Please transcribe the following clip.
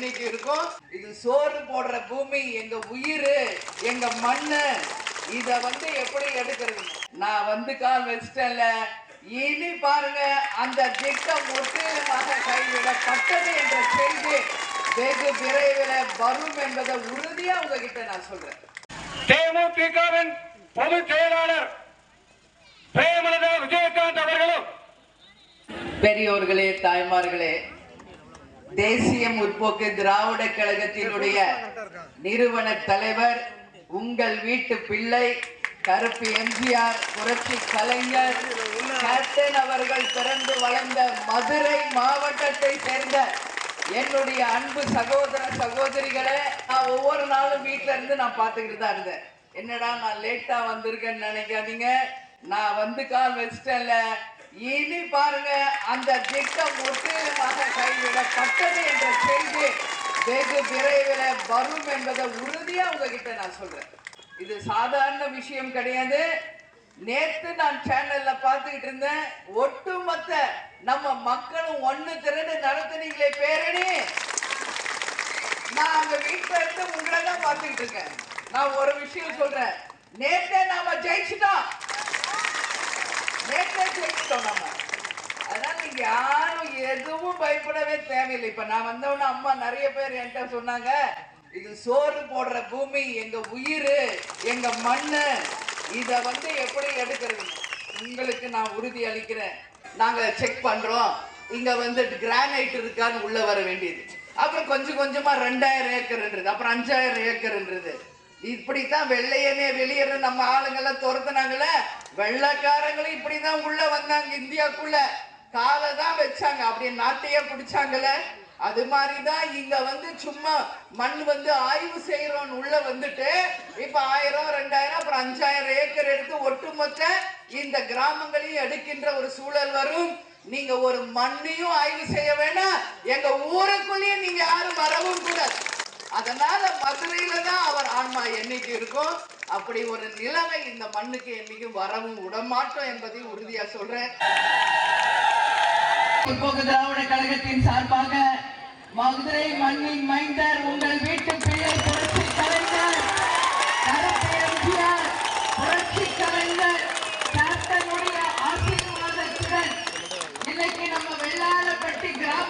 என்னைக்கு இருக்கும். இது சோறு போடுற பூமி, எங்க உயிர், எங்க மண்ணு. இத எப்படி எடுக்கிறது? நான் கால் வச்சிட்டேன்ல, இனி பாருங்க அந்த திட்டம் முற்றிலுமாக கைவிடப்பட்டது என்ற செய்தி வெகு விரைவில் வரும் என்பதை உறுதியா உங்ககிட்ட நான் சொல்றேன். தேமுதிகவின் பொதுச் செயலாளர் பிரேமலதா விஜயகாந்த் அவர்களும், பெரியோர்களே, தாய்மார்களே, தேசிய முற்போக்கு திராவிட கழகத்தினுடைய நிறுவன தலைவர், உங்கள் வீட்டு பிள்ளை, கருப்பு எம்ஜிஆர், புரட்சி கலைஞர் கேப்டன் அவர்கள் பிறந்து வளர்ந்த மதுரை மாவட்டத்தை சேர்ந்த என்னுடைய அன்பு சகோதர சகோதரிகளை நான் ஒவ்வொரு நாளும் வீட்டுல இருந்து நான் பார்த்துக்கிட்டு தான் இருந்தேன். என்னடா நான் லேட்டா வந்திருக்கேன்னு நினைக்காதீங்க, நான் கால் வச்சிட்டேன்ல, இனி பாருங்க அந்த திட்டம் முற்றிலுமாக கைவிடப்பட்டது என்ற செய்தி வெகு விரைவில் வரும் என்பதை உறுதியா உங்ககிட்ட நான் சொல்றேன். இது சாதாரண விஷயம் கிடையாது. நேத்து நான் சேனல்ல பார்த்துக்கிட்டு இருந்தேன், ஒட்டுமொத்த நம்ம மக்களும் ஒண்ணு திரண்டு நடத்தினீங்களே பேரணி. நான் அங்க வீட்டுல இருந்து உங்களை தான் பார்த்துக்கிட்டு இருக்கேன். நான் ஒரு விஷயம் சொல்றேன், நேத்தே நாம ஜெயிச்சிட்டோம், நேத்தே ஜெயிச்சிட்டோம் நம்ம. அதனால நீங்க யாரும் எதுவும் பயப்படவே தேவையில்லை. இப்ப நான் வந்தவொன்னு அம்மா நிறைய பேர் என்கிட்ட சொன்னாங்க, இது சோறு போடுற பூமி, எங்க உயிர், எங்க மண்ணு. இத எப்படி எடுக்கிறது? உங்களுக்கு நான் உறுதி அளிக்கிறேன். நாங்க செக் பண்றோம், இங்க கிரானைட் இருக்கான்னு உள்ள வர வேண்டியது. அப்புறம் கொஞ்சம் கொஞ்சமா 2000 ஏக்கர்ன்றது, அப்புறம் 5000 ஏக்கர்ன்றது. இப்படித்தான் வெள்ளையனே வெளியேற நம்ம ஆளுங்கெல்லாம் துரத்துனாங்கல்ல, வெள்ளைக்காரங்களும் இப்படிதான் உள்ள வந்தாங்க. இந்தியாக்குள்ள காலை தான் வச்சாங்க, அப்படியே நாட்டையே பிடிச்சாங்கல்ல. அது மாதிரிதான் இங்க சும்மா மண் ஆய்வு செய்யறோம் உள்ள வந்துட்டு இப்ப 1000, 2000, அப்புறம் 5000 ஏக்கர் எடுத்து ஒட்டுமொத்த இந்த கிராமங்களையும் எடுக்கின்ற ஒரு சூழல் வரும். நீங்க ஒரு மண்ணையும் ஆய்வு செய்ய வேணாம், எங்க ஊருக்குள்ளேயும் நீங்க யாரும் வரவும் கூடாது. அதனால மதுரையில தான் அவர் ஆன்மா என்னைக்கு இருக்கும். அப்படி ஒரு நிலைமை இந்த மண்ணுக்கு என்னைக்கும் வரவும் விடமாட்டோம் என்பதையும் உறுதியா சொல்றேன். முற்போக்கு திராவிட கழகத்தின் சார்பாக மதுரை மண்ணின் மைந்தர், உங்கள் வீட்டு பிள்ளை, புரட்சி கலைஞர், கருப்பு எம்ஜிஆர், புரட்சி கலைஞர் கேப்டனுடைய ஆசீர்வாதத்துடன் இன்னைக்கு நம்ம வெள்ளாளப்பட்டி கிராம